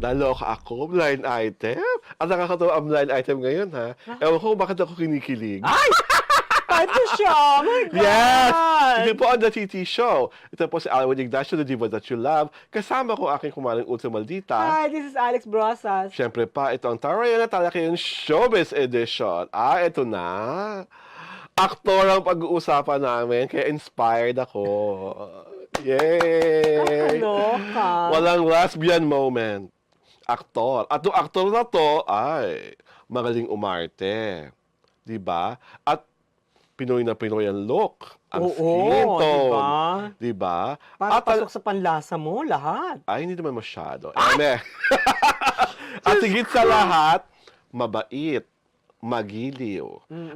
Naloka ako, blind item? Ang nakakatawa ang blind item ngayon, ha? Ewan ko bakit ako kinikilig. Ay! Ito siya! Oh my God! Yes! Ito po ang The TT Show. Ito po si Alwin Ignacio, The Diva That You Love. Kasama ko aking kumaring Ultra Maldita. Hi, this is Alex Brosas. Siyempre pa, ito ang Tarayana Talakayan Showbiz Edition. Ito na. Aktor ang pag-uusapan namin, kaya inspired ako. Yay! Nakaloka. Walang lesbian moment. Aktor. At yung aktor na to, ay, magaling umarte. Diba? At Pinoy na Pinoy ang look. Ang skin tone. diba? Diba? Para At pasok sa panlasa mo, lahat. ay, hindi naman masyado. Eme. At higit sa lahat, mabait, magiliw.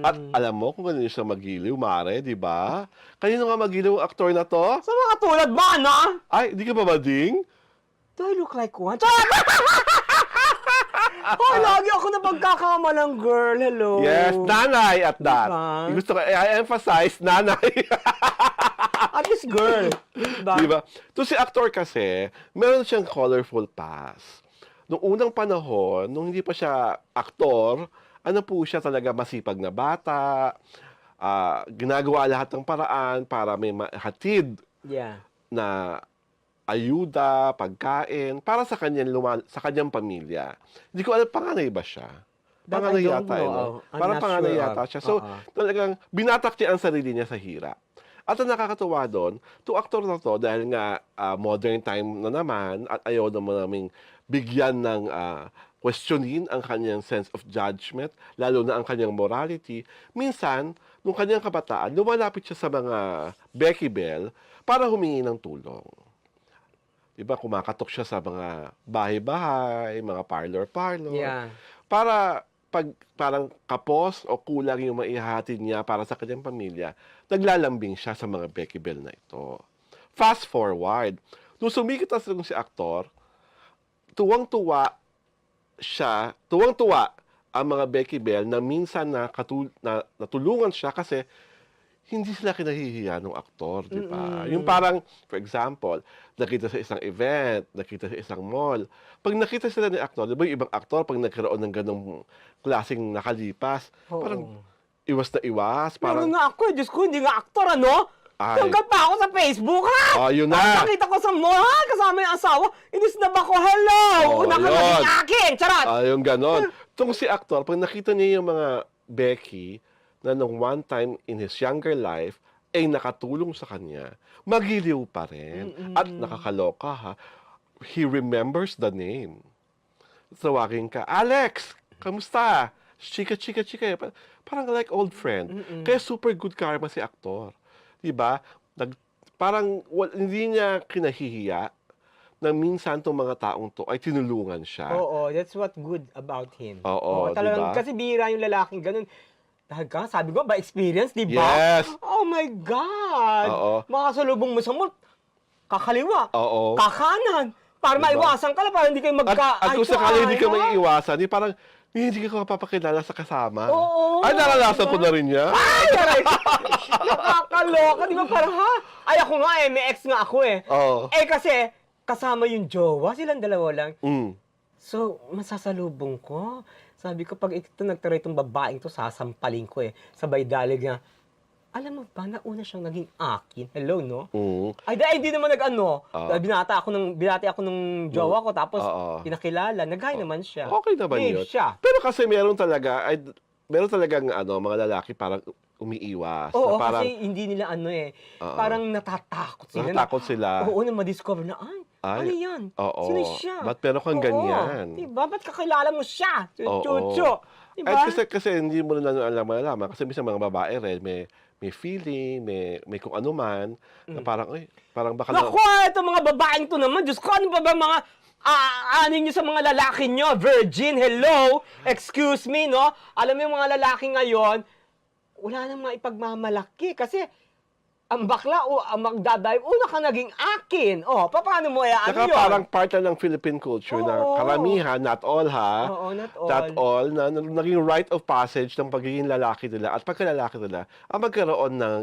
At alam mo kung ganun siya magiliw, Mare, di ba? Kanino nga magiliw ang aktor na to? Sa mga tulad ba, ano? Ay, di ka ba mading? Do I look like one? Oh, lagi ako na pagkakamalang girl. Hello. Yes, nanay at that. Diba? Gusto ko, I emphasize, nanay. At least girl. Diba? Di ba? To si actor kasi, meron siyang colorful past. Noong unang panahon, nung hindi pa siya aktor, ano po siya talaga masipag na bata, ginagawa lahat ng paraan para may hatid Yeah. na ayuda, pagkain, para sa kanyang pamilya. Hindi ko alam, panganay ba siya? That Panganay I don't yata, know. no? I'm Parang not panganay sure yata of. siya. So, talagang binatak niya ang sarili niya sa hirap. At ang nakakatuwa doon, to aktor na to, dahil nga modern time na naman, at ayaw naman naming bigyan ng questionin ang kanyang sense of judgment, lalo na ang kanyang morality. Minsan, nung kanyang kabataan, lumalapit siya sa mga Becky Bell para humingi ng tulong. Diba, kumakatok siya sa mga bahay-bahay, mga parlor-parlor. Yeah. Para parang kapos o kulang yung maihahatid niya para sa kanyang pamilya, naglalambing siya sa mga Becky Bell na ito. Fast forward, nung sumikit na si aktor, tuwang-tuwa ang mga Becky Bell na minsan natulungan siya kasi hindi sila kinahihiya ng aktor, di ba? Yung parang, for example, nakita sa isang event, nakita sa isang mall. Pag nakita sila ni aktor, di ba yung ibang aktor, pag nagkaroon ng ganong klaseng nakalipas, parang iwas na iwas. Parang Parang, nga ako, Diyos ko, hindi nga aktor, ano? Ay. Tanggap pa ako sa Facebook, ha? Yun na. Nakita ko sa mall, ha? Kasama yung asawa. Inisnab ako, hello! Una ka yun. naging akin! Charot! Yung ganon. Itong si aktor, pag nakita niya yung mga Becky, na nung one time in his younger life, ay nakatulong sa kanya, magiliw pa rin. At nakakaloka, ha? He remembers the name. Tawagin ka, Alex, kamusta? Chika. Parang like old friend. Kaya super good karma si aktor. Diba? Hindi niya kinahihiya na minsan itong mga taong to ay tinulungan siya. Oo, that's what good about him. Oo, talagang, diba? kasi bihira yung lalaking ganun. Dahil ka, sabi ko, by experience, di ba? Yes. Oh my God! Oo. Makasalubong mo sa mall, kakaliwa, Oo. kakanan, para Diba? maiwasan ka lang, para hindi kayo At kung sakali hindi ka may maiiwasan, di parang hindi ka mapapakilala sa kasama. Oo, Ay, naranasan diba? ko na rin yan. Ay, aray! Nakakaloka, di ba? Parang, ha? Ay, ako nga may ex nga ako eh. Oo. Eh, kasi, kasama yung jowa, silang dalawa lang. So, masasalubong ko. Sabi ko, pag ito nagtara itong babaeng to, sasampalin ko eh. Sabay dalig na, alam mo ba, nauna siyang naging akin. Hello, no? Ay, hindi naman nag-ano. Binati ako ng jowa ko, tapos pinakilala. Nag-hi naman siya. Okay naman Babe yun. siya. Pero kasi meron talagang mga lalaki parang umiiwas. Oo, na parang, kasi hindi nila parang natatakot sila. natatakot sila. Oo, na ma-discover na, ano yan? Oo. Sino siya? Ba't meron kang ganyan? Diba? Ba't kakilala mo siya? Oo. Chucho. Diba? At kasi hindi mo na alam. Kasi minsan mga babae rin, may feeling, may kung ano man, na parang baka Naku, itong mga babaeng to naman. Diyos ko, ano ba mga nyo sa mga lalaki nyo? Virgin, hello? Excuse me, no? Alam mo yung mga lalaki ngayon, wala nang maipagmamalaki. Kasi, ang bakla o ang magdadive, una ka naging akin. Paano mo yun? Saka parang part na ng Philippine culture na karamihan, not all ha, Oo, not all. not all, na naging rite of passage ng pagiging lalaki nila at pagkalalaki nila ang magkaroon ng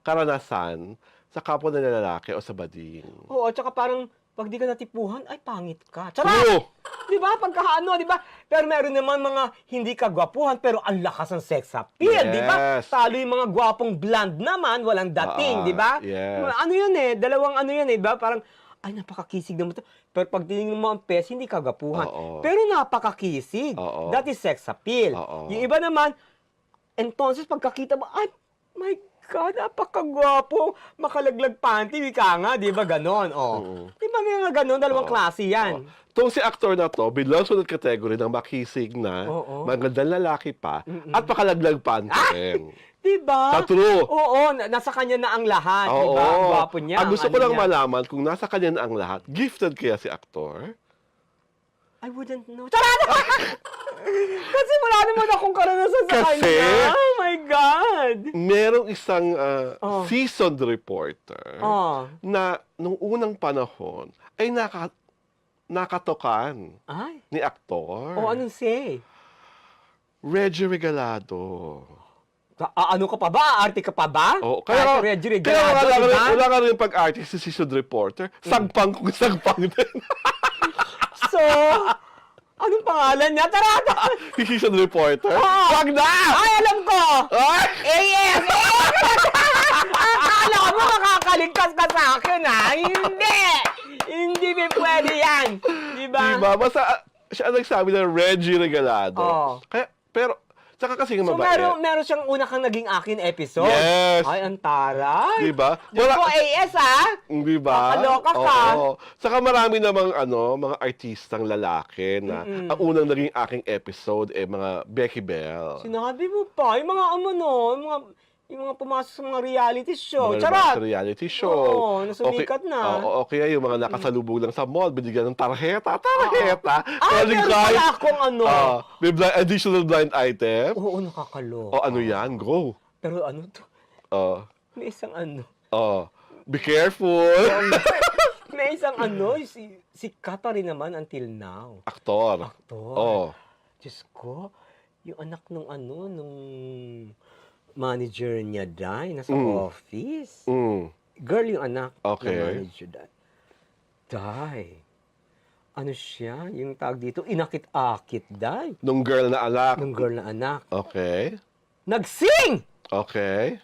karanasan sa kapwa nila lalaki o sa bading. Oo, tsaka parang, pag di ka natipuhan, ay pangit ka. True! Di ba? Pagkaano, di ba? Pero meron naman mga hindi kagwapuhan, pero ang lakas ng sex appeal, di ba? Yes. Talo yung mga gwapong blonde naman, walang dating, di ba? Yes. Ano yun eh, dalawang ano yun eh, di ba? Parang, ay, napakakisig naman to. Pero pag tinignan mo ang pes, hindi kagwapuhan. Oo. Pero napakakisig. Oo. That is sex appeal. Oo. Yung iba naman, entonces pagkakita mo, ay, my God, napakagwapo. Makalaglag panty, wika nga, di ba ganon? Oh. Di ba may mga ganon, dalawang klase yan. Itong si actor na to, belongs to the category ng makisig na, Oo. magandang lalaki pa, at makalaglag panty rin. Di ba? Sa true. Oo, nasa kanya na ang lahat, di ba? Ang gwapo niya. Ang gusto ano ko lang niya. malaman kung nasa kanya na ang lahat, gifted kaya si actor? I wouldn't know. Charot! Kasi wala naman akong karanasan sa Kasi- kanya. Oh my God! Merong isang Oh. seasoned reporter Oh. na nung unang panahon ay nakatokan Ay. ni aktor. Oh, anong say? Reggie Regalado. Ano ka pa ba? Arte ka pa ba? Oh, Kahit Reggie kaya Regalado, wala, diba? wala ka rin pag-artist si seasoned reporter. Sagpang kung sagpang din. So, anong pangalan niya? Tarata! Si seasoned reporter. Oo. Wag na! Ay, alam ko! Ay! AF! Akala mo makakaligtas ka sa akin, ha? Hindi! Hindi may pwede yan! Diba? Diba? Basta siya ang nagsabi ng Reggie Regalado. Oo. Kaya, pero, saka kasi nga So, mabait. meron siyang una kang naging akin episode. Yes. Ay, ang taray. Diba? Diyos ko, AS, ha? Di ba? Kakaloka ka. Oo. Saka marami namang mga artistang lalaki na ang unang naging aking episode mga Becky Bell. Sinabi mo pa, yung mga yung mga pumasok sa mga reality show. Mga Charot! sa reality show. Oo, nasumikat na. Oo, okay, yung mga nakasalubong lang sa mall, binigyan ng tarjeta. Tarjeta! Ay, meron pala akong may additional blind item. Oo, nakakaloka. O ano yan? Go. Pero ano to? Oh, May isang be careful. may isang sikat pa rin naman until now. Aktor. Aktor. Oh. Diyos ko, yung anak nung manager niya nasa office. Girl yung anak Okay. ng manager Ano siya? Yung tawag dito, inakit-akit Nung girl na anak. Nung girl na anak. Okay. Nagsing! Okay.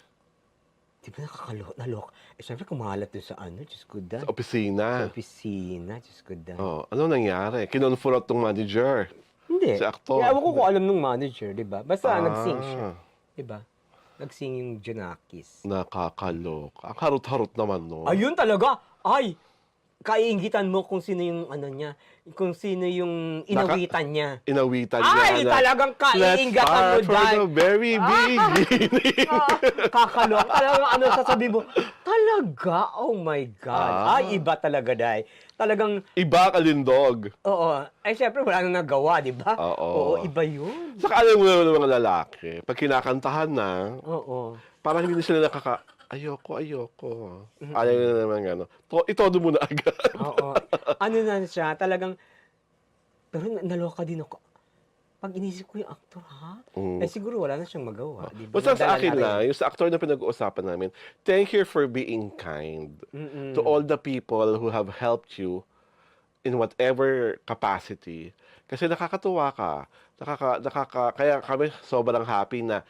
Di ba nakalok? Siyempre kumalat doon sa Diyos ko Sa opisina. Sa opisina, Diyos ko Oh, ano nangyari? Kinonfront ng manager. Hindi. Si aktor. Ewan ko kung alam nung manager, di ba? Basta nagsing siya. Ah, Di ba? Nagsing yung Junakis. Nakakalok. Ang harot-harot naman, no? Ayun talaga! Ay! Kaiingitan mo kung sino yung kung sino yung inawitan niya. Inawitan niya Ay! Talagang kaiingatan mo, Let's start from the very beginning. Kakalok. Talagang sasabihin mo, talaga? Oh my God. Ay, iba talaga, Day. Talagang, Iba kalindog. oo. Ay, syempre, wala nang nagawa, di ba? Oo. Iba yun. Saka alam mo naman ng mga lalaki, pag kinakantahan na, Oo. parang hindi na sila ayoko. Ayaw na naman itodo mo na agad. Oo. Ano na siya, talagang, pero naloka din ako. Pag inisip ko yung actor, ha? Eh, siguro wala na siyang magawa. Di ba? Basta sa Nadala akin na lang, rin. yung sa aktor na pinag-uusapan namin, thank you for being kind to all the people who have helped you in whatever capacity. Kasi nakakatuwa ka. Kaya kami sobrang happy na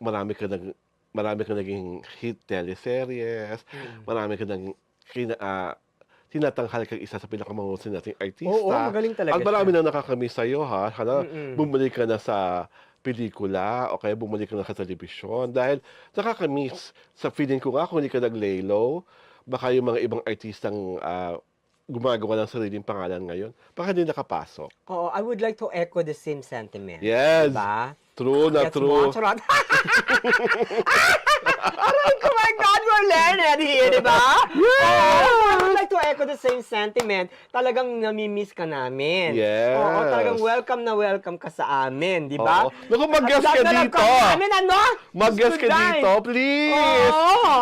marami ka naging hit teleseries, marami ka naging tinatanghal kang isa sa pinakamahusay nating artista. Oo, magaling talaga At marami siya. na nakakamiss sa'yo, ha? Bumalik ka na sa pelikula o kaya bumalik ka na sa telebisyon dahil nakakamiss. Sa feeling ko nga, kung hindi ka nag-lay low, baka yung mga ibang artistang gumagawa ng sariling pangalan ngayon, baka hindi nakapasok. Oo, I would like to echo the same sentiment. Yes. Diba? True na Gets true. mo? Charot. Aray ko, my God, we're learned here, di ba? I would like to echo the same sentiment. Talagang namimiss ka namin. Yes. Oo, talagang welcome ka sa amin, di ba? Oo. Naku, mag-guest ka dito. Namin, ano? Mag-guest ka Suday. dito, please. Oo.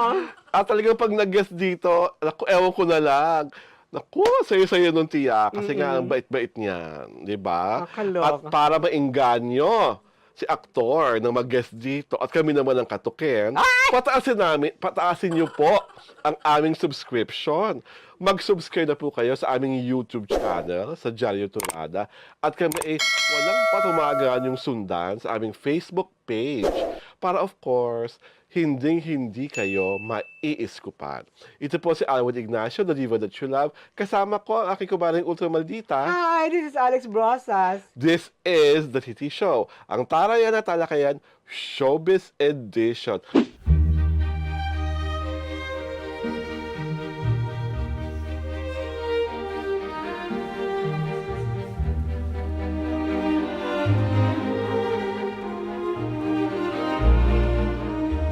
At talagang pag nag-guest dito, naku, ewan ko na lang. Naku, sayo-sayo nung tiya. Kasi nga, ang bait-bait niyan. Di ba? Nakakaloka. At para maingganyo si aktor na mag-guest dito at kami naman ang katukin, pataasin niyo po ang aming subscription. mag-subscribe na po kayo sa aming YouTube channel, sa Diaryo Turada. At kami ay walang patumagan yung sundan sa aming Facebook page para of course, hindi kayo maiiskupan. Ito po si Alwin Ignacio, the diva that you love. Kasama ko ang aking kumaring ultra maldita. Hi, this is Alex Brosas. This is The Titi Show, ang tarayan at talakayan Showbiz Edition.